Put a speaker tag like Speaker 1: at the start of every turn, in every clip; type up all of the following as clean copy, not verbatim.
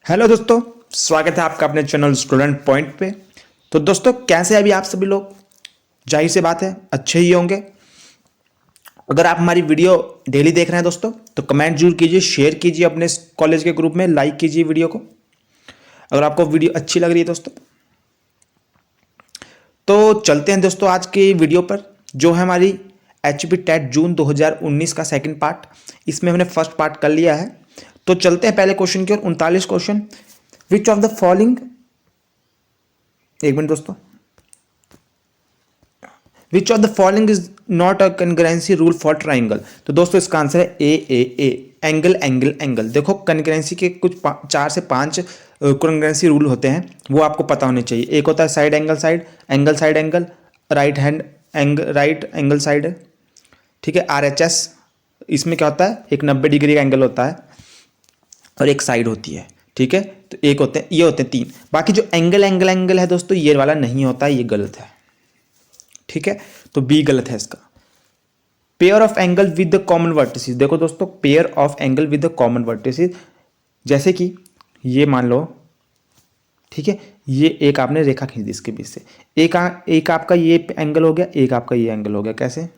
Speaker 1: Hello दोस्तों, स्वागत है आपका अपने चैनल स्टूडेंट पॉइंट पे। तो दोस्तों कैसे हैं अभी आप सभी लोग? जाहिर सी बात है अच्छे ही होंगे। अगर आप हमारी वीडियो डेली देख रहे हैं दोस्तों तो कमेंट जरूर कीजिए, शेयर कीजिए अपने कॉलेज के ग्रुप में, लाइक कीजिए वीडियो को अगर आपको वीडियो अच्छी लग रही है दोस्तों। तो चलते हैं दोस्तों आज की वीडियो पर, जो है हमारी HP टेट जून 2019 का सेकंड पार्ट। इसमें हमने फर्स्ट पार्ट कर लिया है। तो चलते हैं पहले क्वेश्चन की ओर। 39 question, which of the following, एक मिनट दोस्तों, which of the following is not a concurrency rule for triangle. तो दोस्तों इसका आंसर है ए, एंगल एंगल एंगल। देखो कनकरेंसी के कुछ 4 से 5 कनकरेंसी रूल होते हैं, वो आपको पता होने चाहिए। एक होता है side angle side, angle side angle, right hand angle, right angle side है, ठीक है, RHS। इसमें क्या होता है, एक 90 डिग्री का एंगल होता है और एक साइड होती है, ठीक है। तो एक होते हैं, ये होते हैं 3। बाकी जो एंगल एंगल एंगल है दोस्तों, ये वाला नहीं होता, ये गलत है, ठीक है। तो बी गलत है इसका। Pair of angle with the common vertices. देखो दोस्तों, pair of angle with the common vertices, जैसे कि ये मान लो, ठीक है, ये एक आपने रेखा खींच दी इसके बीच से, एक आपका ये एंगल हो गया, एक आपका ये एंगल हो गया। कैसे?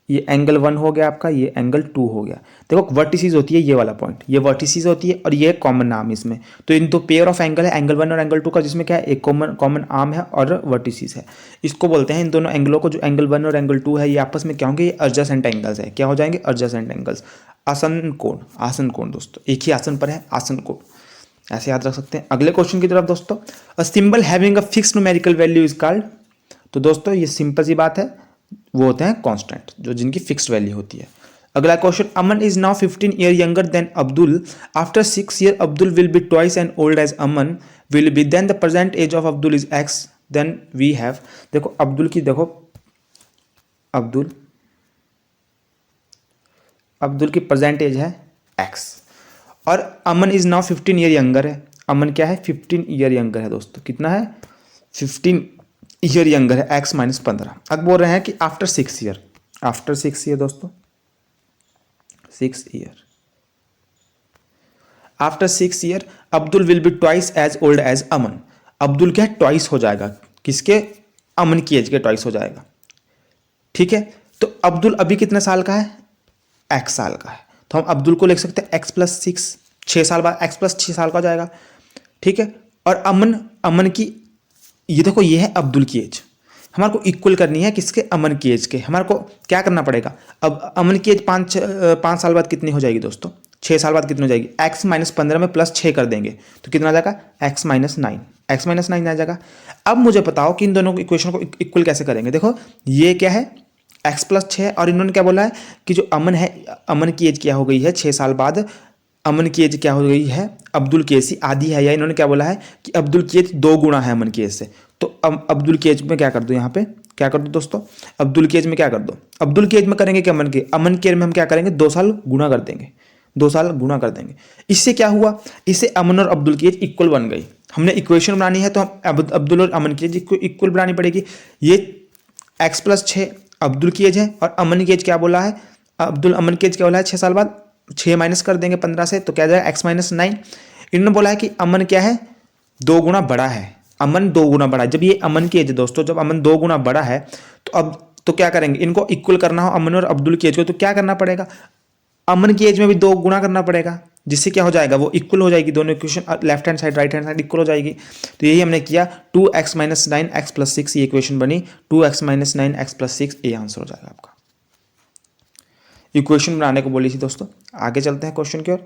Speaker 1: ये एंगल 1 हो गया आपका, ये एंगल 2 हो गया। देखो वर्टिसेस होती है, ये वाला पॉइंट, ये वर्टिसेस होती है और ये कॉमन नाम इसमें। तो इन दो पेयर ऑफ एंगल है, एंगल 1 और एंगल 2 का, जिसमें क्या है, एक कॉमन आर्म है और वर्टिसेस है। इसको बोलते हैं, इन दोनों एंगलों को, जो एंगल 1 और एंगल 2 है, ये आपस में क्या होंगे, ये एडजेसेंट एंगल्स है। क्या हो जाएंगे? Adjacent angles. आसन कोण, आसन कोण दोस्तों, एक ही आसन पर है, आसन कोण, ऐसे याद रख सकते हैं। अगले क्वेश्चन की तरफ दोस्तों, a symbol having a fixed numerical value is called. तो दोस्तों ये सिंपल सी बात है, वो होते हैं कांस्टेंट, जो जिनकी फिक्स्ड वैल्यू होती है। अगला question, Aman is now 15 year younger than Abdul. After 6 year Abdul will be twice and old as Aman will be, then the present age of Abdul is x, then we have. देखो अब्दुल की, देखो अब्दुल की प्रेजेंट एज है एक्स और अमन is now 15 year younger है। अमन क्या है? 15 year younger है दोस्तों। कितना है? 15 ईयर यंगर है, एक्स माइनस 15। अब बोल रहे हैं कि आफ्टर 6 ईयर, आफ्टर 6 ईयर दोस्तों, 6 year, after 6 year Abdul will be twice as old as Aman. Abdul क्या है? ट्वाइस हो जाएगा, किसके? अमन की एज के ट्वाइस हो जाएगा, ठीक है। तो अब्दुल अभी कितने साल का है? एक्स साल का है। तो हम अब्दुल को लिख सकते हैं एक्स प्लस 6, 6 साल बाद एक्स प्लस 6 साल का हो जाएगा, ठीक है। और अमन की, ये देखो ये है अब्दुल की एज, हमारे को इक्वल करनी है किसके? अमन की एज के। हमारे को क्या करना पड़ेगा? अब अमन की एज 5 साल बाद कितनी हो जाएगी दोस्तों? 6 साल बाद कितनी हो जाएगी? एक्स माइनस 15 में प्लस 6 कर देंगे तो कितना आ जाएगा? एक्स माइनस 9, एक्स माइनस 9 आ जाएगा। अब मुझे बताओ कि इन दोनों इक्वेशन को इक्वल कैसे करेंगे। देखो ये क्या है? एक्स प्लस 6, और इन्होंने क्या बोला है कि जो अमन है, अमन की एज क्या हो गई है 6 साल बाद, अमन की एज क्या हो गई है अब्दुल की एज से आधी है, या इन्होंने क्या बोला है कि अब्दुल की एज 2 गुना है अमन की एज से। तो अब अब्दुल की एज में क्या कर दो, यहाँ पे क्या कर दो दोस्तों, अब्दुल की एज में क्या कर दो, अब्दुल की एज में करेंगे कि अमन की एज में हम क्या करेंगे, 2 साल गुना कर देंगे, 2 साल गुना कर देंगे। इससे क्या हुआ, इससे अमन और अब्दुल की एज इक्वल बन गई। हमने इक्वेशन बनानी है तो हम अब्दुल और अमन की एज इक्वल बनानी पड़ेगी। ये एक्स प्लस 6 अब्दुल की एज है और अमन की एज क्या बोला है, अमन की एज क्या बोला है 6 साल बाद, 6 माइनस कर देंगे 15 से तो क्या जाएगा एक्स माइनस 9। इन्होंने बोला है कि अमन क्या है, 2 गुना बड़ा है, अमन 2 गुना बड़ा है। जब ये अमन की एज है दोस्तों, जब अमन 2 गुना बड़ा है तो अब तो क्या करेंगे, इनको इक्वल करना हो अमन और अब्दुल की एज को, तो क्या करना पड़ेगा, अमन की एज में भी 2 गुना करना पड़ेगा, जिससे क्या हो जाएगा, वो इक्वल हो जाएगी, दोनों equation left hand side right hand side equal हो जाएगी। तो यही हमने किया, 2x माइनस 9 एक्स प्लस 6, ये इक्वेशन बनी, 2x माइनस 9 एक्स प्लस 6, ये आंसर हो जाएगा आपका। इक्वेशन बनाने को बोली थी दोस्तों। आगे चलते हैं क्वेश्चन की ओर।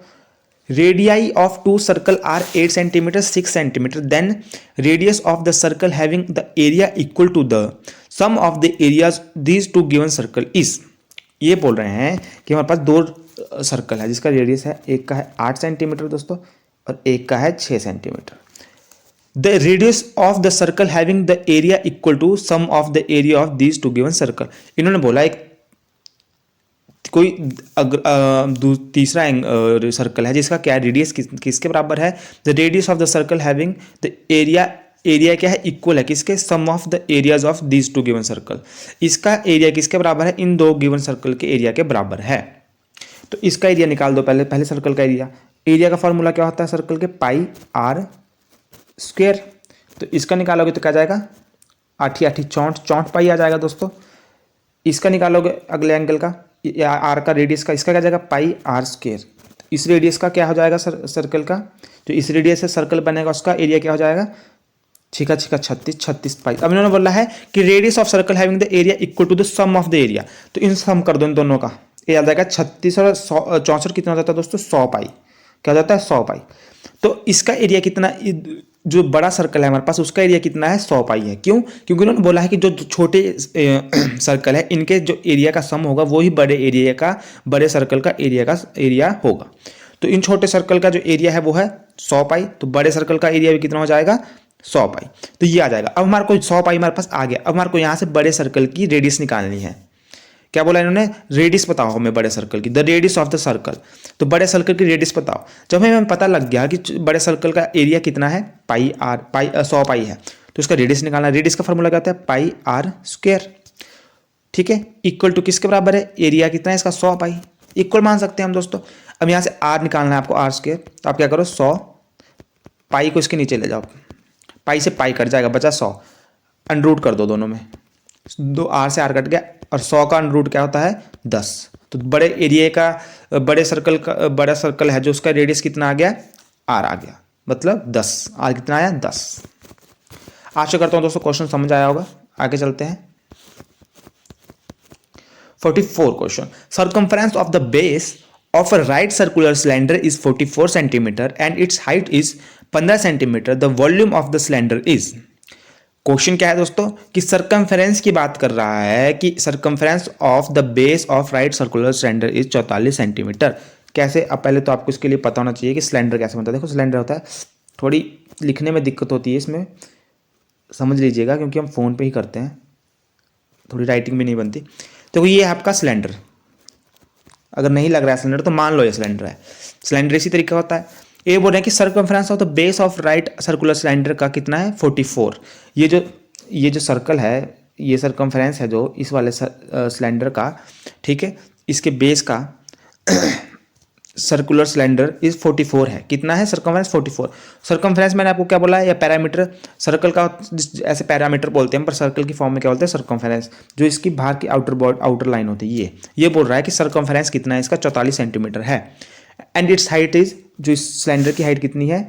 Speaker 1: Radii of 2 circle are 8 centimetre 6 centimetre, then radius of the circle having the area equal to the sum of the areas these two given circle is. ये बोल रहे हैं कि हमारे पास 2 सर्कल है जिसका रेडियस है, एक का है 8 सेंटीमीटर दोस्तों और एक का है 6 centimetre. The radius of the circle having the area equal to sum of the area of these two given circle. इन्होंने बोला एक कोई तीसरा सर्कल है जिसका क्या रेडियस किसके बराबर है, the radius of the circle having the area क्या है, इक्वल है किसके, sum of the areas of these two given circle. इसका एरिया किसके बराबर है, इन 2 गिवन सर्कल के एरिया के बराबर है। तो इसका एरिया निकाल दो, पहले सर्कल का एरिया, एरिया का फॉर्मूला क्या होता है सर्कल के, पाई आर स्क्वायर। तो इसका निकालोगे तो क्या जाएगा, आठी आठी चौंठ, चौंठ पाई आ जाएगा दोस्तों। इसका निकालोगे अगले एंगल का या आर का रेडियस का, इसका क्या जाएगा, पाई आर स्क्वायर। इस रेडियस का क्या हो जाएगा सर्कल का, जो इस रेडियस से सर्कल बनेगा उसका एरिया क्या हो जाएगा, छिका छिका 36, 36 पाई। अब इन्होंने बोला है कि radius of circle having the area equal to the sum of the area, तो इन सम कर दो इन दोनों का, ये आ जाएगा 36 और 64 कितना हो जाता है दोस्तों, 100 पाई। क्या हो जाता है, 100 पाई। तो इसका एरिया कितना, जो बड़ा सर्कल है हमारे पास उसका एरिया कितना है, 100 पाई है। क्यों, क्योंकि उन्होंने बोला है कि जो छोटे सर्कल है इनके जो एरिया का सम होगा वो ही बड़े एरिया का, बड़े सर्कल का एरिया होगा। तो इन छोटे सर्कल का जो एरिया है वो है 100 पाई, तो बड़े सर्कल का एरिया भी कितना हो जाएगा, 100 पाई। तो ये आ जाएगा। अब हमारे को 100 पाई हमारे पास आ गया। अब हमारे को यहाँ से बड़े सर्कल की रेडियस निकालनी है। क्या बोला इन्होंने, रेडियस बताओ हमें बड़े सर्कल की, the radius of the circle. तो बड़े सर्कल की रेडियस बताओ। जब हमें पता लग गया कि बड़े सर्कल का एरिया कितना है, पाई आर, पाई 100 पाई है, तो उसका रेडियस निकालना। रेडियस का फॉर्मूला क्या होता है, पाई आर स्क्वायर। ठीक है, इक्वल टू किसके बराबर है, एरिया कितना है इसका, 100 पाई। इक्वल मान सकते हैं हम दोस्तों। अब यहाँ से आर निकालना है आपको, आर स्क्वायर। तो आप क्या करो, 100 पाई को इसके नीचे ले जाओ, पाई से पाई कट जाएगा, बचा 100, अंडरूट कर दो दोनों में, दो आर से आर कट गया, और 100 का अंडरूट क्या होता है, 10। तो बड़े एरिया का, बड़े सर्कल का, बड़ा सर्कल है जो उसका रेडियस कितना आ गया, आर आ गया, मतलब 10। आर कितना आया, 10। आशा करता हूँ दोस्तों क्वेश्चन समझ आया होगा। आगे चलते हैं। 44 question, circumference of the base of a right circular cylinder is 44 centimetre and it's height is 15 centimetre, the volume of the cylinder is. Question क्या है दोस्तों, कि सर्कमफ्रेंस की बात कर रहा है कि circumference of the base of right circular cylinder is 44 centimetre. कैसे, अब पहले तो आपको इसके लिए पता होना चाहिए कि सिलेंडर कैसे बनता है। देखो सिलेंडर होता है, थोड़ी लिखने में दिक्कत होती है इसमें, समझ लीजिएगा, क्योंकि हम फ़ोन पे ही करते हैं, थोड़ी राइटिंग भी नहीं बनती। तो ये है आपका सिलेंडर। अगर नहीं लग रहा है सिलेंडर तो मान लो ये सिलेंडर है। सिलेंडर इसी तरीके होता है। ये बोल रहे हैं कि circumference of the base of right circular cylinder का कितना है, 44। ये जो सर्कल है, ये सर्कमफ्रेंस है जो इस वाले सिलेंडर का, ठीक है, इसके बेस का सर्कुलर सिलेंडर इज 44 है। कितना है सर्कमफ्रेंस, 44। सर्कमफ्रेंस मैंने आपको क्या बोला है, या पैरामीटर सर्कल का, ऐसे पैरामीटर बोलते हैं पर सर्कल की फॉर्म में क्या बोलते हैं, सर्कमफ्रेंस। जो इसकी बाहर की आउटर लाइन होती है, ये बोल रहा है कि सर्कमफ्रेंस कितना है इसका, 44 सेंटीमीटर है। एंड इट्स हाइट इज, जो इस सिलेंडर की हाइट कितनी है,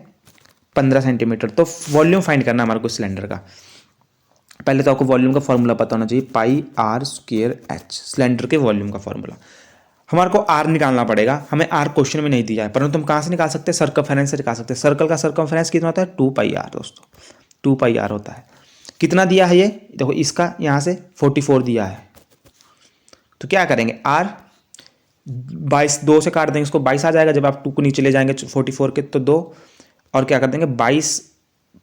Speaker 1: 15 सेंटीमीटर। तो वॉल्यूम फाइंड करना हमारे को सिलेंडर का। पहले तो आपको वॉल्यूम का फॉर्मूला पता होना चाहिए, पाई आर स्क्वायर एच, सिलेंडर के वॉल्यूम का फॉर्मूला। हमारे को आर निकालना पड़ेगा। हमें आर क्वेश्चन में नहीं दिया है, परंतु हम कहाँ से निकाल सकते हैं, सर्कमफ्रेंस से निकाल सकते हैं। सर्कल का सर्कमफ्रेंस कितना होता है, 2 पाई आर दोस्तों, 2 पाई आर होता है। कितना दिया है ये, देखो इसका यहाँ से 44 दिया है। तो क्या करेंगे, आर 22, 2 से काट देंगे इसको, 22 आ जाएगा। जब आप 2 को नीचे ले जाएंगे 44 के, तो 2 और क्या कर देंगे, 22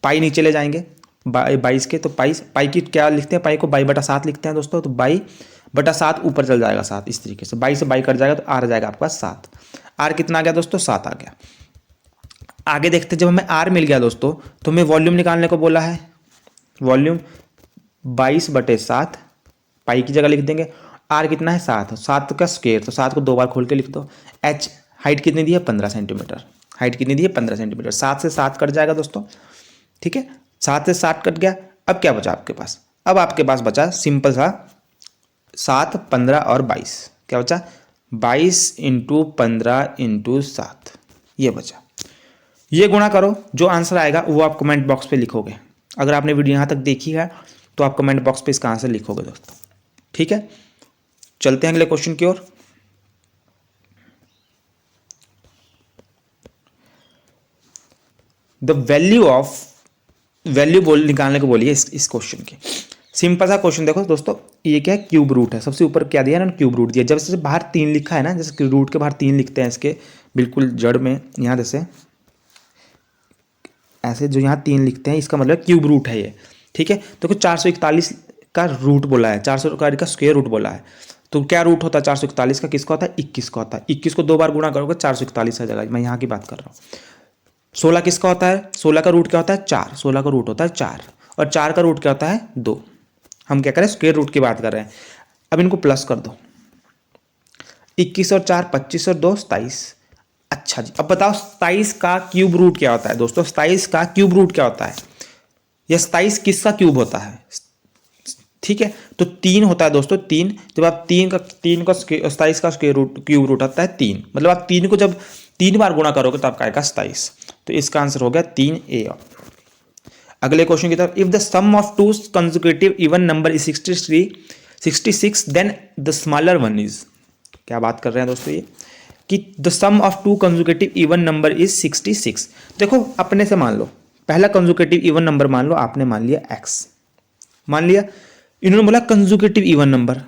Speaker 1: पाई नीचे ले जाएंगे 22 के, तो पाई की क्या लिखते हैं, पाई को 22/7 लिखते हैं दोस्तों। तो 22/7 ऊपर चल जाएगा 7, इस तरीके से 22 से 22 कट जाएगा, तो आर आ जाएगा आपका 7। आर कितना आ गया दोस्तों, 7 आ गया। आगे देखते हैं, जब हमें आर मिल गया दोस्तों, तो हमें वॉल्यूम निकालने को बोला है। वॉल्यूम 22/7, पाई की जगह लिख देंगे। आर कितना है, 7, 7 का स्क्वायर, तो 7 को 2 बार खोल के लिख दो। एच हाइट कितनी दी है, 15 सेंटीमीटर। हाइट कितनी दी है, 15 सेंटीमीटर। 7 से 7 कट जाएगा दोस्तों, ठीक है, 7 से 7 कट गया। अब क्या बचा आपके पास, अब आपके पास बचा सिंपल सा 7, 15 और 22। क्या बचा, 22 × 15 × 7, ये बचा। ये गुणा करो, जो आंसर आएगा वो आप कमेंट बॉक्स पे लिखोगे। अगर आपने वीडियो यहाँ तक देखी है तो आप कमेंट बॉक्स पे इसका आंसर लिखोगे दोस्तों, ठीक है। चलते हैं अगले क्वेश्चन की ओर। द वैल्यू बोल निकालने को बोलिए इस क्वेश्चन की। सिंपल सा क्वेश्चन देखो दोस्तों, ये क्या है, क्यूब रूट है। सबसे ऊपर क्या दिया है ना, क्यूब रूट दिया। जब से बाहर 3 लिखा है ना, जैसे रूट के बाहर 3 लिखते हैं इसके बिल्कुल जड़ में, यहाँ जैसे ऐसे जो यहाँ 3 लिखते हैं, इसका मतलब क्यूब रूट है ये, ठीक है। तो कुछ 441 का रूट बोला है, 441 का स्क्वायर रूट बोला है। तो क्या रूट होता है 441 का, किसका होता है, 21 का होता है। 21 को 2 बार गुणा करोगे 441 आ जाएगा। मैं यहाँ की बात कर रहा हूँ। 16 किसका होता है, 16 का रूट क्या होता है, 4। 16 का रूट होता है 4, और 4 का रूट क्या होता है, 2। हम क्या करें, स्क्वायर रूट की बात कर रहे हैं। अब इनको प्लस कर दो, 21 और 4 25 और 2 27, अच्छा जी, अब बताओ 27 का क्यूब रूट क्या होता है दोस्तों? 27 का क्यूब रूट क्या होता है? यह 27 किसका क्यूब होता है? ठीक है, तो 3 होता है दोस्तों। 3, जब आप 27 का क्यूब रूट आता है 3, मतलब आप 3 को जब 3 बार गुणा करोगे तो आपका आएगा 27। तो इसका आंसर हो गया 3A। अगले क्वेश्चन की तरफ, if the sum of two consecutive even number is 66 then the smaller one is. क्या बात कर रहे हैं दोस्तों ये, कि the sum of two consecutive even number is 66। देखो अपने से मान लो, पहला कंसेक्यूटिव इवन नंबर मान लो, आपने मान लिया x, मान लिया। इन्होंने बोला कंसेक्यूटिव इवन नंबर।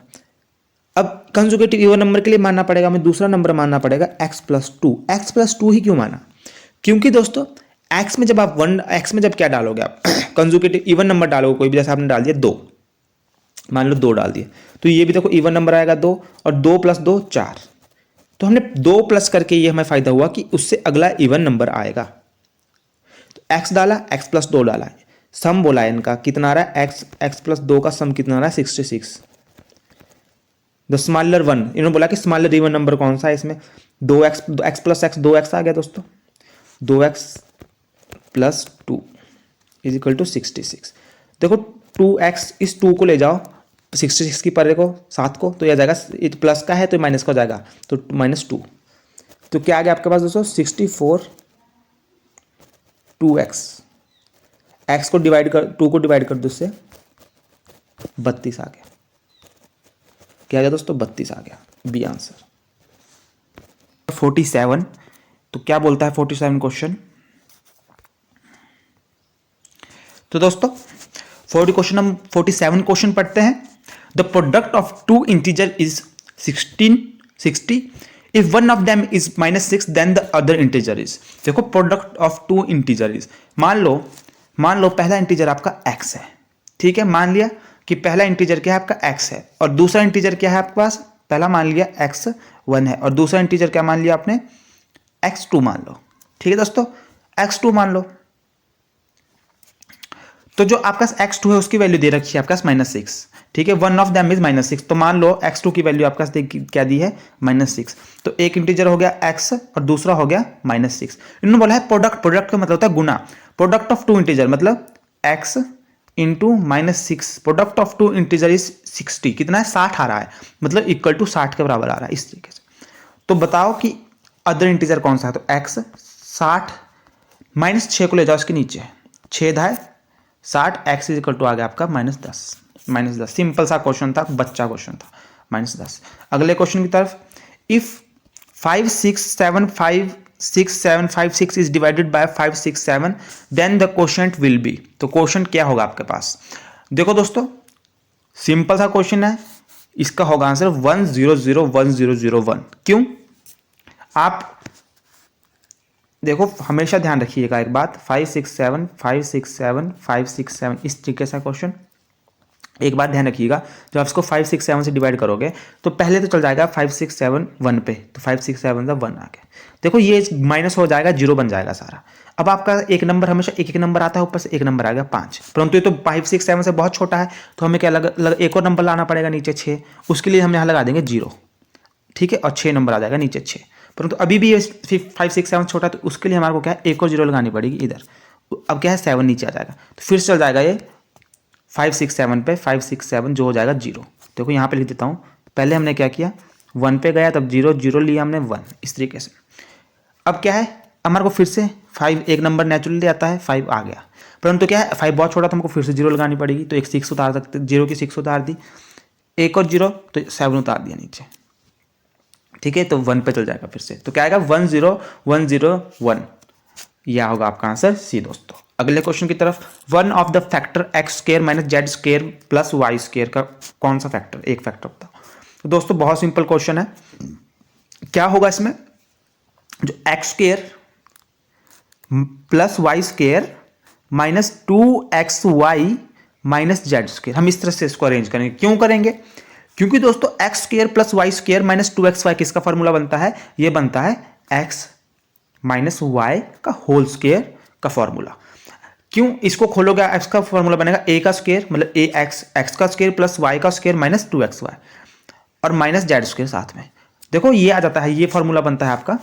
Speaker 1: अब कंसेक्यूटिव इवन नंबर के लिए मानना पड़ेगा, हमें दूसरा नंबर मानना पड़ेगा x+2। x+2 ही क्यों माना? क्योंकि दोस्तों x में जब आप x में जब क्या डालोगे आप कंसेक्यूटिव इवन नंबर डालोगे कोई भी, जैसे आपने डाल दिया 2, मान लो 2 डाल दिए, तो ये भी देखो इवन नंबर आएगा 2, और 2 + 2 4। तो हमने 2 प्लस करके ये हमें फायदा हुआ कि उससे अगला इवन नंबर आएगा। तो x डाला, x+2 डाला, सम बोला है इनका, कितना आ रहा है x+2 का सम कितना आ रहा है 66। द स्मॉलर वन, इन्होंने बोला कि स्मॉलर इवन नंबर कौन सा है इसमें, 2x+x 2x आ गया दोस्तों, 2x+2 = 66। देखो 2x, इस 2 को ले जाओ 66 की परे को 7 को, तो यह जाएगा, प्लस का है तो माइनस का हो जाएगा, तो -2। तो क्या आ गया आपके पास दोस्तों 64। 2x, x को डिवाइड कर, 2 को डिवाइड कर दो उससे, 32 आ गया। क्या आ गया दोस्तों? 32 आ गया, बी आंसर। 47, तो क्या बोलता है 47 क्वेश्चन? तो दोस्तों 47 क्वेश्चन पढ़ते हैं। The product of two integer is 60 if one of them is -6 then the other integer is. देखो product of two integer is, मान लो पहला इंटीजर आपका x है, ठीक है, मान लिया कि पहला इंटीजर क्या है आपका x है, और दूसरा इंटीजर क्या है आपके पास, पहला मान लिया x1 है, और दूसरा इंटीजर क्या मान लिया आपने, x2 मान लो। ठीक है दोस्तों, x2 मान लो। तो जो आपका x2 है उसकी वैल्यू दे रखी है आपका -6, ठीक है, वन ऑफ देम इज -6, तो मान लो x2 की वैल्यू आपका क्या दी है -6। तो एक इंटीजर हो गया x और दूसरा हो गया -6। इन्होंने बोला है प्रोडक्ट का मतलब होता है गुना, प्रोडक्ट ऑफ टू इंटीजर मतलब x into -6, product of two integer is 60, कितना है 60 आ रहा है, मतलब = 60 के बराबर आ रहा है इस तरीके से। तो बताओ कि अदर इंटीजर कौन सा है, तो x 60 -6 को ले जाओ इसके नीचे, 6 है 60, x = आ गया आपका -10। सिंपल सा क्वेश्चन था, बच्चा क्वेश्चन था, -10। अगले क्वेश्चन की तरफ, if 5 6 7 5 6 7 5 6 is divided by 5 6 7 then the quotient will be. तो क्वोशंट क्या होगा आपके पास? देखो दोस्तों सिंपल सा क्वेश्चन है, इसका होगा आंसर 1001001। क्यों? आप देखो हमेशा ध्यान रखिएगा एक बात, 5 6 7 5 6 7 5 6 7 इस तरीके से क्वेश्चन, एक बात ध्यान रखिएगा, जब आप इसको 5 6 7 से डिवाइड करोगे तो पहले तो चल जाएगा 5 6 7 1 पे, तो 5 6 7 का 1 आ गया। देखो ये माइनस हो जाएगा, 0 बन जाएगा सारा। अब आपका एक नंबर हमेशा एक नंबर आता है, ऊपर से एक नंबर आ गया 5, परंतु ये तो 5 6 7 से बहुत छोटा है, तो हमें क्या एक और नंबर लाना पड़ेगा नीचे 6, उसके लिए हम यहाँ लगा देंगे 0, ठीक है, और 6 नंबर आ जाएगा नीचे 6, परंतु अभी भी ये 5 6 7 छोटा, तो उसके लिए हमारे को क्या है एक और 0 लगानी पड़ेगी इधर। अब क्या है 7 नीचे आ जाएगा, तो फिर चल जाएगा ये 5 6 7 पे 5 6 7 जो हो जाएगा 0। देखो यहाँ पे लिख देता हूँ, पहले हमने क्या किया 1 पे गया, तब 0 0 लिया हमने 1, इस तरीके से। अब क्या है हमारे को फिर से 5 एक नंबर नेचुरली आता है, 5 आ गया, परंतु क्या है 5 बहुत छोटा, तो हमको फिर से 0 लगानी पड़ेगी, तो एक 6 उतार सकते, 0 की 6 उतार दी, एक और 0 तो 7 उतार दिया नीचे, ठीक है, तो 1 पे चल जाएगा फिर से, तो क्या आएगा 10101, यह होगा आपका आंसर सी दोस्तों। अगले क्वेश्चन की तरफ, one of the factor x² - z² + y² का कौन सा फैक्टर, एक फैक्टर बताओ। तो दोस्तों बहुत सिंपल क्वेश्चन है, क्या होगा इसमें, जो x² + y² - 2xy - z², हम इस तरह से इसको अरेंज करेंगे। क्यों करेंगे? क्योंकि दोस्तों x² + y² - 2xy किसका फॉर्मूला बनता है, ये बनता है x - y का होल स्क्वायर का फॉर्मूला। क्यों? इसको खोलोगे x का फॉर्मूला बनेगा a का स्क्वायर मतलब x का स्क्वायर + y का स्क्वायर - 2xy और -z² साथ में। देखो ये आ जाता है, ये फॉर्मूला बनता है आपका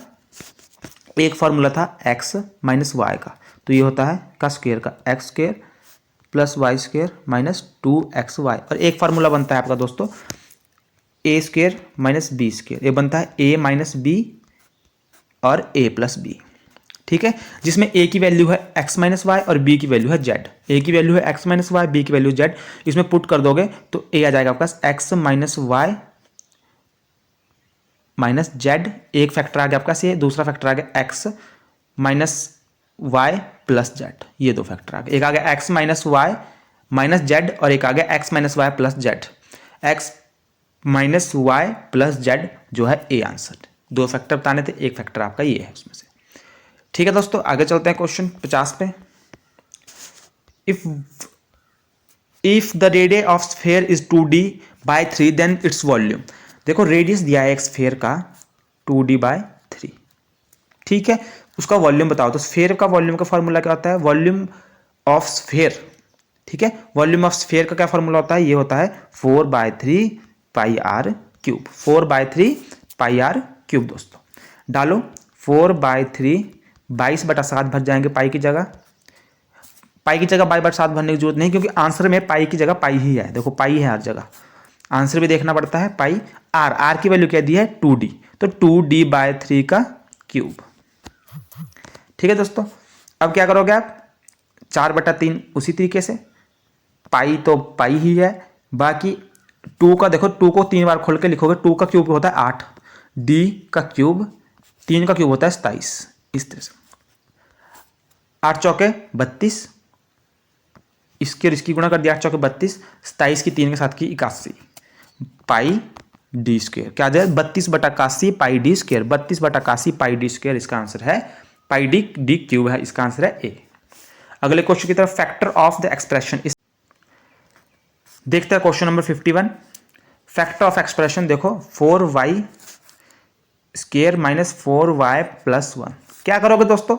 Speaker 1: एक फार्मूला था x माइनस वाई का, तो ये होता है का स्क्वायर का x square plus y square minus 2xy, और एक फार्मूला बनता है आपका दोस्तों a square minus b square, ये बनता है a माइनस बी और a प्लस बी। ठीक है, जिसमें a की वैल्यू है x माइनस वाई और b की वैल्यू है z। a की वैल्यू है x माइनस वाई, b की वैल्यू z, इसमें पुट कर दोगे तो a आ जाएगा आपका x minus y minus z, एक फैक्टर आ गया आपका से, दूसरा फैक्टर आ गया x minus y plus z, ये दो फैक्टर आ गए, एक आ गया x minus y minus z और एक आ गया x minus y plus z. x minus y plus z जो है ए आंसर। दो फैक्टर बताने थे, एक फैक्टर आपका ये है उसमें से। ठीक है दोस्तों, आगे चलते हैं क्वेश्चन 50 पे। If the radius of sphere is 2d by 3 then its volume. देखो रेडियस दिया है एक स्फीयर का 2d बाई 3, ठीक है, उसका वॉल्यूम बताओ। तो स्फीयर का वॉल्यूम का फॉर्मूला क्या होता है, वॉल्यूम ऑफ स्फीयर। ठीक है, वॉल्यूम ऑफ स्फीयर का क्या फॉर्मूला होता है, ये होता है 4/3 pi r cube, 4/3 pi r cube. दोस्तों डालो 4/3, 22/7 भर जाएंगे पाई की जगह, पाई की जगह 22/7 भरने की जरूरत नहीं, क्योंकि आंसर में पाई की जगह पाई ही है। देखो पाई है हर जगह, आंसर भी देखना पड़ता है। पाई आर, आर की वैल्यू क्या दी है 2d, तो 2d/3 का क्यूब। ठीक है दोस्तों, अब क्या करोगे आप, 4/3 उसी तरीके से, पाई तो पाई ही है, बाकी 2 का देखो 2 को 3 बार खोल के लिखोगे, 2 का क्यूब होता है 8, d का क्यूब 3 का क्यूब होता है 27, इस तरह से 8 चौके 32, इसके और इसकी गुणा कर दिया 8 चौके 32, 27 की 3 के साथ की 81 पाई डी स्क्वायर, क्या आ जाए 32/81 पाई डी स्क्वायर, 32/81 पाई डी स्क्वायर इसका आंसर है, पाई डी डी क्यूब है, इसका आंसर है ए। अगले क्वेश्चन की तरफ, फैक्टर ऑफ द एक्सप्रेशन इस, देखते हैं question number 51। Factor of expression देखो 4y square minus 4y plus 1। क्या करोगे दोस्तों,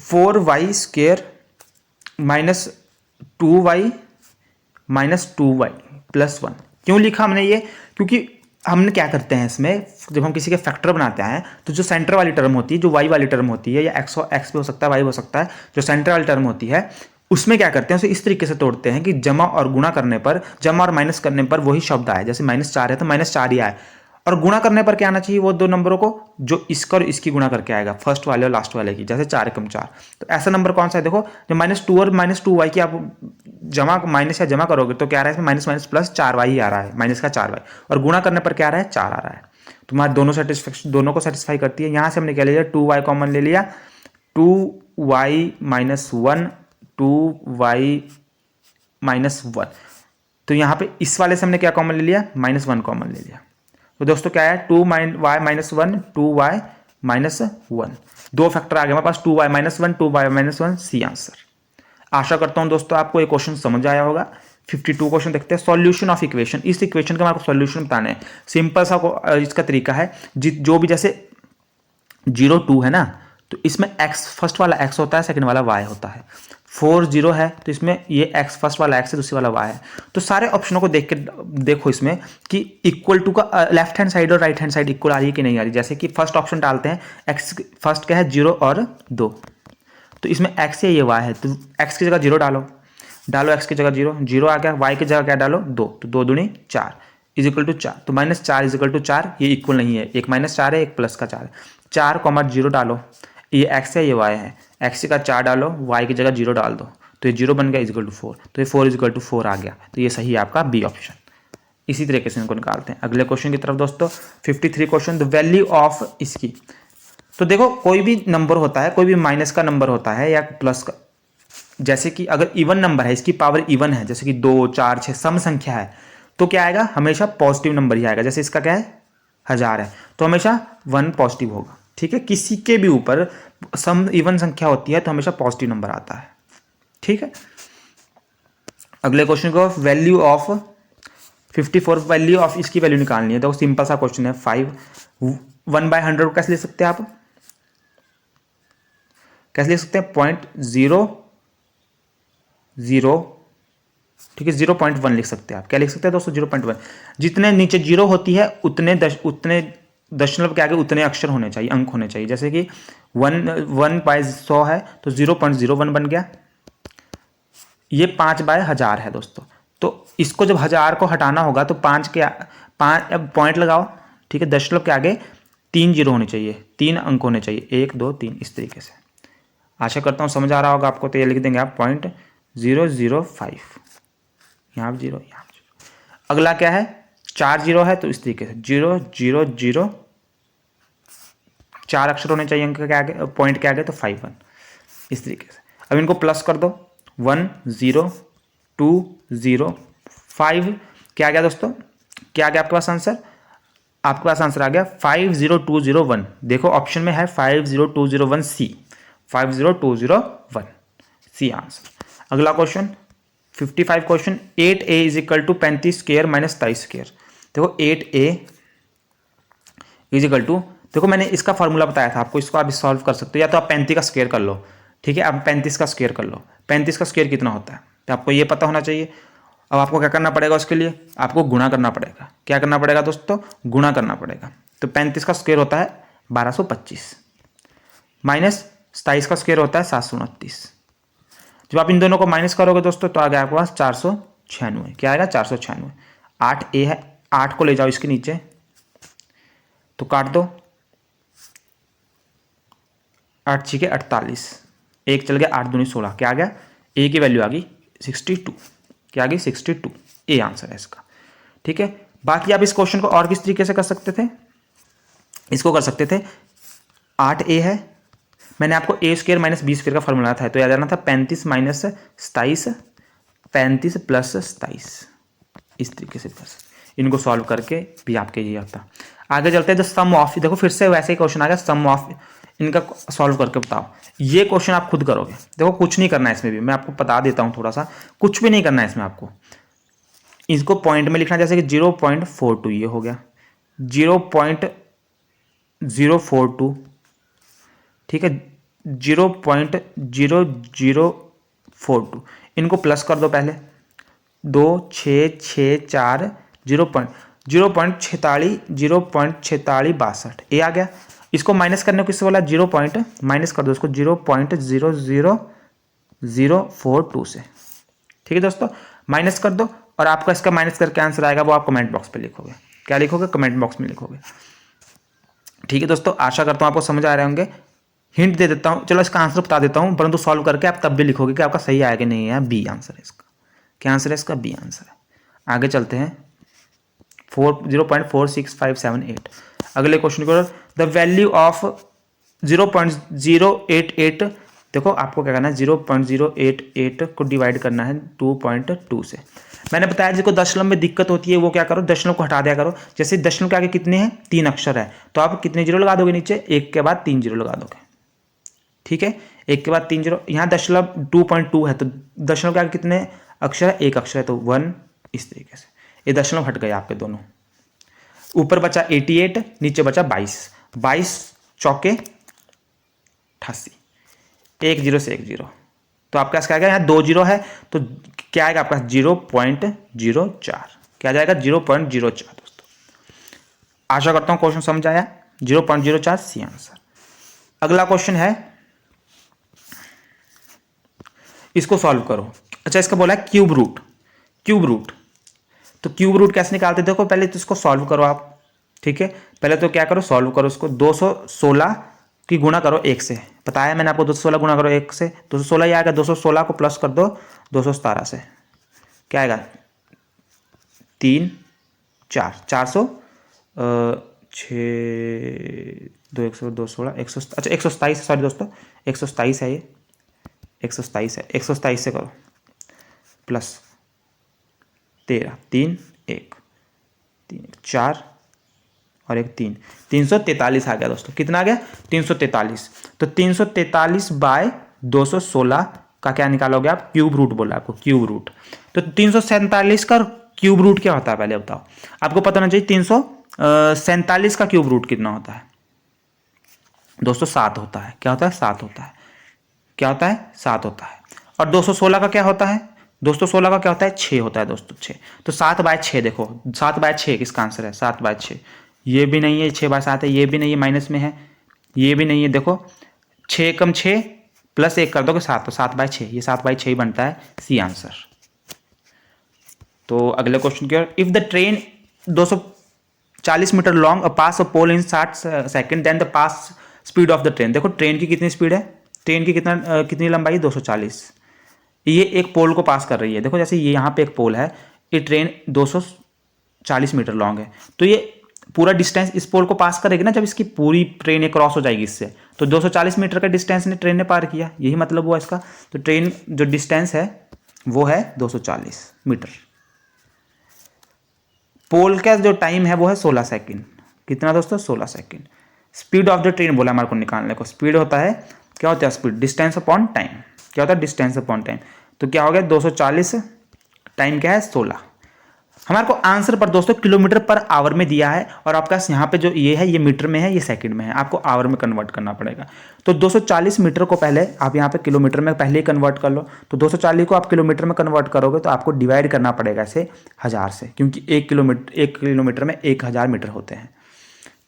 Speaker 1: 4y square minus 2y minus 2y plus 1। क्यों लिखा हमने ये, क्योंकि हमने क्या करते हैं इसमें, जब हम किसी के फैक्टर बनाते हैं तो जो सेंटर वाली टर्म होती है, जो y वाली टर्म होती है, या x भी हो सकता है, y हो सकता है, जो सेंटर वाली टर्म होती है उसमें क्या करते हैं, उसे इस तरीके से तोड़ते हैं कि जमा और गुणा करने पर, जमा और माइनस करने पर वही शब्द आए। जैसे -4 है तो -4 ही आए, और गुणा करने पर क्या आना चाहिए, वो दो नंबरों को जो इसका और इसकी गुणा करके आएगा, फर्स्ट वाले और लास्ट वाले की। जैसे 4 × 4, तो ऐसा नंबर कौन सा है, देखो जो -2 और -2y की आप जमा माइनस या जमा करोगे तो क्या आ रहा है इसमें, माइनस माइनस प्लस 4y ही आ रहा है, माइनस का 4y, और गुणा करने पर क्या आ रहा है 4 आ रहा है। तुम्हारे दोनों को सेटिस्फाई करती है। यहाँ से हमने क्या ले लिया, 2y कॉमन ले लिया, 2y माइनस 1, 2y माइनस 1, तो यहाँ पे इस वाले से हमने क्या कॉमन ले लिया, -1 कॉमन ले लिया। तो दोस्तों क्या है, 2y माइनस 1, 2y माइनस 1, दो फैक्टर आ गए हमारे पास, 2y minus 1, 2y minus 1, C answer. आशा करता हूं दोस्तों आपको ये क्वेश्चन समझ आया होगा। 52 क्वेश्चन देखते हैं, सॉल्यूशन ऑफ इक्वेशन। इस इक्वेशन का हमारे को सॉल्यूशन बताना है। सिंपल सा इसका तरीका है, जो भी जैसे 0 2 है ना, तो इसमें x फर्स्ट वाला x होता है, सेकंड वाला y होता है। 4 0 है तो इसमें ये x फर्स्ट वाला x है, दूसरी वाला y है। तो सारे ऑप्शनों को देख के देखो इसमें कि इक्वल टू का लेफ्ट हैंड साइड और राइट हैंड साइड इक्वल आ रही है कि नहीं आ रही। जैसे कि फर्स्ट ऑप्शन डालते हैं, x फर्स्ट क्या है 0 और 2, तो इसमें x है, ये y है, तो x की जगह 0 डालो, x की जगह 0, 0 आ गया, y की जगह क्या डालो 2, तो 2 दूनी 4 इज इक्वल टू 4, तो -4 इज इक्वल टू 4, ये इक्वल नहीं है, एक -4 है, एक प्लस का 4 है। 4, 0 डालो, ये x है, ये y है, x का 4 डालो, y की जगह 0 डाल दो, तो ये 0 बन गया इज इक्वल टू 4, तो ये 4 इज इक्वल टू 4 आ गया, तो ये सही है आपका बी ऑप्शन। इसी तरीके से इनको निकालते हैं। अगले क्वेश्चन की तरफ दोस्तों, 53 क्वेश्चन, द वैल्यू ऑफ इसकी। तो देखो कोई भी नंबर होता है, कोई भी माइनस का नंबर होता है या प्लस का, जैसे कि अगर इवन नंबर है, इसकी पावर इवन है, जैसे कि 2 4 6 सम संख्या है, तो क्या आएगा, हमेशा पॉजिटिव नंबर ही आएगा। जैसे इसका क्या है 1000 है, तो हमेशा 1 पॉजिटिव होगा। ठीक है, किसी के भी ऊपर सम इवन संख्या होती है तो हमेशा पॉजिटिव नंबर आता है। ठीक है, अगले क्वेश्चन को, वैल्यू ऑफ 54, वैल्यू ऑफ इसकी वैल्यू निकालनी है। तो सिंपल सा क्वेश्चन है, 5 1/100 कैसे ले सकते हैं आप, कैसे लिख सकते हैं, 0.00, ठीक है 0.1 लिख सकते हैं आप। क्या लिख सकते हैं दोस्तों, 0.1। जितने नीचे 0 होती है उतने दशमलव के आगे उतने अक्षर होने चाहिए, अंक होने चाहिए। जैसे कि 1/100 है तो 0.01 बन गया। ये 5/1000 है दोस्तों। तो इसको जब 1000 को हटाना होगा तो 5 अब पॉइंट लगाओ, ठीक है। दशमलव के आगे 3 जीरो होने चाहिए, 3 अंक होने चाहिए, 1 2 3 इस तरीके से। आशा करता हूँ समझ आ रहा होगा आपको। तो ये लिख देंगे आप 0.005, यहाँ पर 0, यहाँ पर 0। अगला क्या है, 4 जीरो है तो इस तरीके से 0 0 0, 4 अक्षर होने चाहिए अंक के आगे, पॉइंट के आगे, तो 51 इस तरीके से। अब इनको प्लस कर दो, 1 0 2 0 5, क्या आ गया दोस्तों, क्या आ गया आपके पास आंसर? आपके पास आंसर आ गया 50201। देखो ऑप्शन में है 50201 सी, 50201 सी आंसर। अगला question 55 question, 8a is equal to 35 square minus 27 square. देखो 8a इज इक्वल टू, देखो मैंने इसका फॉर्मूला बताया था आपको, इसको आप सॉल्व कर सकते हो, या तो आप 35 का स्क्वायर कर लो, ठीक है। अब 35 का स्क्वायर कर लो, 35 का स्क्वायर कितना होता है तो आपको ये पता होना चाहिए। अब आपको क्या करना पड़ेगा, उसके लिए आपको गुणा करना पड़ेगा। क्या करना पड़ेगा दोस्तों, गुणा करना पड़ेगा। तो 35 का स्क्वायर होता है 1225 माइनस 27 का स्क्वायर होता है 729। जब आप इन दोनों को माइनस करोगे दोस्तों तो आ गया आपके पास 496। क्या आएगा, 496। 8a है, 8 को ले जाओ इसके नीचे तो काट दो, 8 छीके 48, एक चल गया, 8 दूनी 16, क्या आ गया, a की वैल्यू आ गई 62। क्या आ गई, 62, ए आंसर है इसका, ठीक है। बाकी आप इस क्वेश्चन को और किस तरीके से कर सकते थे, इसको कर सकते थे 8a है, मैंने आपको a square minus b square का फॉर्मूला था, तो याद आना था 35 माइनस 27, 35 प्लस 27, इस तरीके से प्लस, इनको सॉल्व करके भी आपके ये आता। आगे चलते हैं, द सम ऑफ, देखो फिर से वैसे ही क्वेश्चन आ गया, सम ऑफ, इनका सॉल्व करके बताओ। ये क्वेश्चन आप खुद करोगे, देखो कुछ नहीं करना है इसमें भी, मैं आपको बता देता हूँ थोड़ा सा, कुछ भी नहीं करना है इसमें आपको। इसको पॉइंट में लिखना, जैसे कि 0.42 ये हो गया, 0.042, ठीक है, 0.0042, इनको प्लस कर दो पहले, 2 6 6 4 0.46 ये आ गया। इसको माइनस करने को किससे बोला, 0 पॉइंट माइनस कर दो इसको 0.00042 से, ठीक है दोस्तों, माइनस कर दो। और आपका इसका माइनस करके आंसर आएगा, वो आप कमेंट बॉक्स पे लिखोगे। क्या लिखोगे, कमेंट बॉक्स में लिखोगे, ठीक है दोस्तों। आशा करता हूँ आपको समझ आ रहे होंगे। हिंट दे देता हूँ, चलो इसका आंसर बता देता हूँ, परंतु सॉल्व करके आप तब भी लिखोगे कि आपका सही आएगा नहीं है, बी आंसर है इसका। क्या आंसर है इसका, बी आंसर है। आगे चलते हैं 0.46578। अगले क्वेश्चन को, द वैल्यू ऑफ 0.088, देखो आपको क्या करना है, 0.088 को डिवाइड करना है 2.2 से। मैंने बताया जिसको दशमलव में दिक्कत होती है वो क्या करो, दशमलव को हटा दिया करो। जैसे दशमलव के आगे कितने हैं, 3 अक्षर है, तो आप कितने जीरो लगा दोगे नीचे, एक के बाद 3 जीरो लगा दोगे, ठीक है, एक के बाद 3 जीरो। यहाँ दशमलव 2.2 है तो दशमलव के आगे कितने अक्षर है, एक अक्षर है, तो 1, इस तरीके से ये दशमलव हट गए आपके दोनों। ऊपर बचा 88, नीचे बचा 22, 22 चौके 88, एक जीरो से एक जीरो, तो आपका क्या आएगा, यहाँ 2 जीरो है तो क्या आएगा आपका 0.04, क्या जाएगा 0.04 दोस्तों। आशा करता हूँ क्वेश्चन समझ आया, 0.04 सी आंसर। अगला क्वेश्चन है, इसको सॉल्व करो। अच्छा, इसका बोला है क्यूब रूट, क्यूब रूट, तो क्यूब रूट कैसे निकालते, देखो पहले तो इसको सॉल्व करो आप, ठीक है। पहले तो क्या करो, सॉल्व करो इसको, 216 की गुणा करो 1 से, बताया मैंने आपको, 216 गुणा करो 1 से, 216 ही आएगा, 216 को प्लस कर दो 217 से, क्या आएगा 3 4 400 6 2 116 100, अच्छा 127, सॉरी दोस्तों 127 है, ये 127 है, 127 से करो प्लस 13 3 1 3 4 और 1 3, 343 आ गया दोस्तों। कितना आ गया, 343। तो 343 बाय 216 का क्या निकालोगे आप, क्यूब रूट बोला आपको, क्यूब रूट। तो 347 का क्यूब रूट क्या होता है पहले बताओ, आपको पता होना चाहिए। 347 का क्यूब रूट कितना होता है दोस्तों, 7 होता है। क्या होता है, 7 होता है। क्या होता है, 7 होता है। और 216 का क्या होता है, 216 का क्या होता है, 6 होता है दोस्तों, 6। तो 7/6 देखो, 7/6 किसका आंसर है, 7/6, ये भी नहीं है, 6/7 है, ये भी नहीं है, माइनस में है, ये भी नहीं है। देखो 6 कम 6 प्लस 1 कर दोगे 7, तो 7/6, ये 7/6 ही बनता है, सी आंसर। तो अगले क्वेश्चन की ओर, if the train 240 metre long pass a pole in 60 second then the pass speed of the train. देखो ट्रेन की कितनी स्पीड है, ट्रेन की कितनी लंबाई, 240। ये एक पोल को पास कर रही है। देखो जैसे ये यहाँ पे एक पोल है, ये ट्रेन 240 मीटर लॉन्ग है, तो ये पूरा डिस्टेंस इस पोल को पास करेगी ना, जब इसकी पूरी ट्रेन एक क्रॉस हो जाएगी इससे, तो 240 मीटर का डिस्टेंस ने ट्रेन ने पार किया, यही मतलब हुआ इसका। तो ट्रेन जो डिस्टेंस है वो है 240 मीटर। पोल का जो टाइम है वो है 16 सेकेंड। कितना दोस्तों, 16 second. Speed of the train बोला हमारे को निकालने को। स्पीड होता है, क्या होता है स्पीड, डिस्टेंस अपॉन टाइम। क्या होता है, डिस्टेंस अपॉन टाइम। तो क्या हो गया 240, टाइम क्या है 16। हमारे को आंसर पर दोस्तों किलोमीटर पर आवर में दिया है, और आपका यहाँ पे जो ये है ये मीटर में है, ये सेकंड में है, आपको आवर में कन्वर्ट करना पड़ेगा। तो 240 मीटर को पहले आप यहाँ पे किलोमीटर में पहले ही कन्वर्ट कर लो। तो 240 को आप किलोमीटर में कन्वर्ट करोगे तो आपको डिवाइड करना पड़ेगा इसे 1000 से, क्योंकि 1 किलोमीटर में 1000 मीटर होते हैं।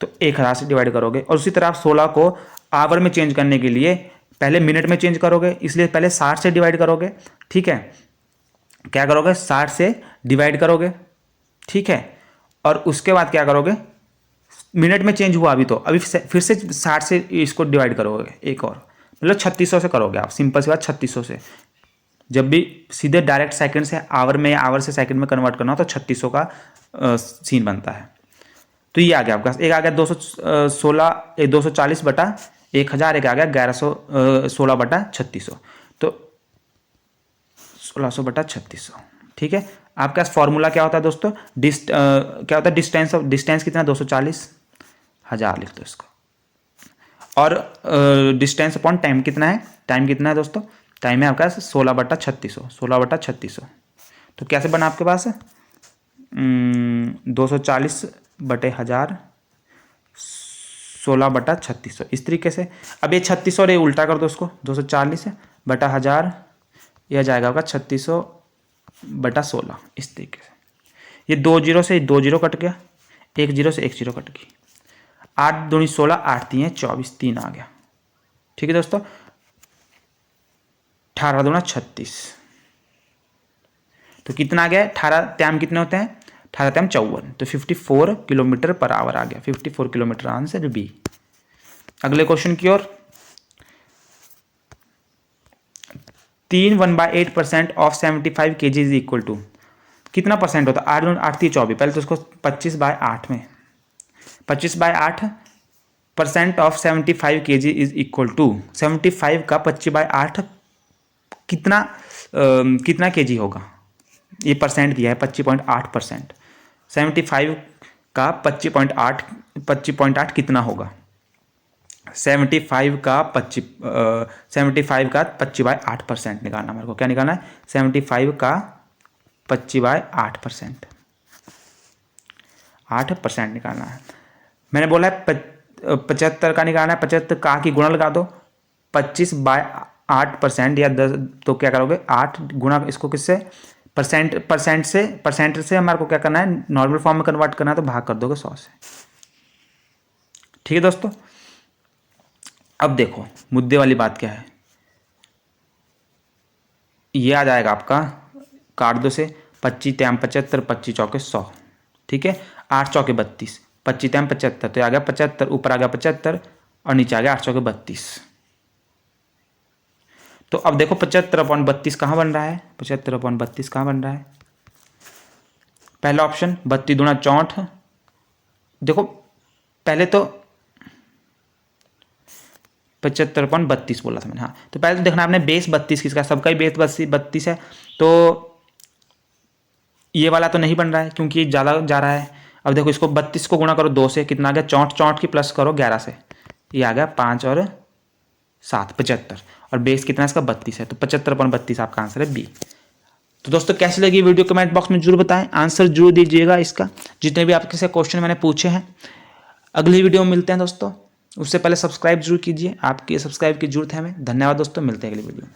Speaker 1: तो 1000 से डिवाइड करोगे, और उसी तरह आप 16 को आवर में चेंज करने के लिए पहले मिनट में चेंज करोगे, इसलिए पहले 60 से डिवाइड करोगे। ठीक है, क्या करोगे, 60 से डिवाइड करोगे। ठीक है, और उसके बाद क्या करोगे, मिनट में चेंज हुआ अभी, तो अभी फिर से 60 से इसको डिवाइड करोगे एक और, मतलब 3600 से करोगे आप। सिंपल सी बात, 3600 से। जब भी सीधे डायरेक्ट सेकंड से आवर में, आवर से सेकंड में कन्वर्ट करना हो तो 3600 का सीन बनता है। तो ये आ गया आपका, एक आ गया 240 बटा 1000, एक आ गया 1116 बटा 3600, तो 1600 बटा 3600। ठीक है, आपका फॉर्मूला क्या होता है दोस्तों, क्या होता है डिस्टेंस, ऑफ डिस्टेंस कितना 240, 1000 लिख दो इसको। और डिस्टेंस अपॉन टाइम कितना है, टाइम कितना है दोस्तों, टाइम है आपका 16 बटा 3600, 16 बटा 3600। तो कैसे बना आपके पास 240 बटे 1000, 16 बटा 3600, इस तरीके से। अब ये 3600 और ये उल्टा कर दो उसको, 240 बटा 1000, यह जाएगा आपका 3600 बटा 16, इस तरीके से। ये 2 जीरो से 2 जीरो कट गया, 1 जीरो से 1 जीरो कट गई। 8 दूनी 16, 8 3 24, 3 आ गया। ठीक है दोस्तों, 18 दूना 36, तो कितना आ गया, 18 टैम कितने होते हैं, 18 टैम 54, तो 54 किलोमीटर पर आवर आ गया, 54 किलोमीटर, आंसर बी। अगले क्वेश्चन की ओर, 3 1/8% of 75 kg is equal to, कितना परसेंट होता है, 8 8 3 24, पहले तो उसको 25/8 में, 25/8% of 75 kg is equal to, 75 का 25/8 कितना कितना kg होगा, ये परसेंट दिया है 25.8%, 75 का 25.8 कितना होगा, 75 का 25/8% निकालना मेरे को, क्या निकालना है, 75 का 25/8%, 8% निकालना है। मैंने बोला है 75 का निकालना है, 75 का की गुणा लगा दो 25/8%, या 10, तो क्या करोगे 8 गुणा इसको किससे, परसेंट से हमारे को क्या करना है, नॉर्मल फॉर्म में कन्वर्ट करना है, तो भाग कर दोगे 100 से। ठीक है दोस्तों, अब देखो मुद्दे वाली बात क्या है, ये आ जाएगा आपका, काट दो से 25 टैम 75, 25 चौके 100, ठीक है, 8 चौके 32, 25 टैम 75, तो आ गया 75, ऊपर आ गया 75 और नीचे आ गया 8 चौके 32। तो अब देखो 75/32 कहाँ बन रहा है, 75/32 कहाँ बन रहा है, पहला ऑप्शन 32 दूना 64। देखो पहले तो 75/32 बोला था मैंने, हाँ, तो पहले तो देखना आपने बेस 32 किसका, सबका ही बेस 32 है, तो ये वाला तो नहीं बन रहा है क्योंकि ज़्यादा जा रहा है। अब देखो इसको 32 को गुणा करो 2 से, कितना आ गया 64, 64 की प्लस करो 11 से, ये आ गया 5 और 7 75, और बेस कितना इसका 32 है, तो 75/32 आपका आंसर है बी। तो दोस्तों कैसी लगी वीडियो कमेंट बॉक्स में जरूर बताएं, आंसर जरूर दीजिएगा इसका, जितने भी आपके से क्वेश्चन मैंने पूछे हैं। अगली वीडियो में मिलते हैं दोस्तों, उससे पहले सब्सक्राइब जरूर कीजिए, आपकी सब्सक्राइब की जरूरत है हमें। धन्यवाद दोस्तों, मिलते हैं अगली वीडियो में।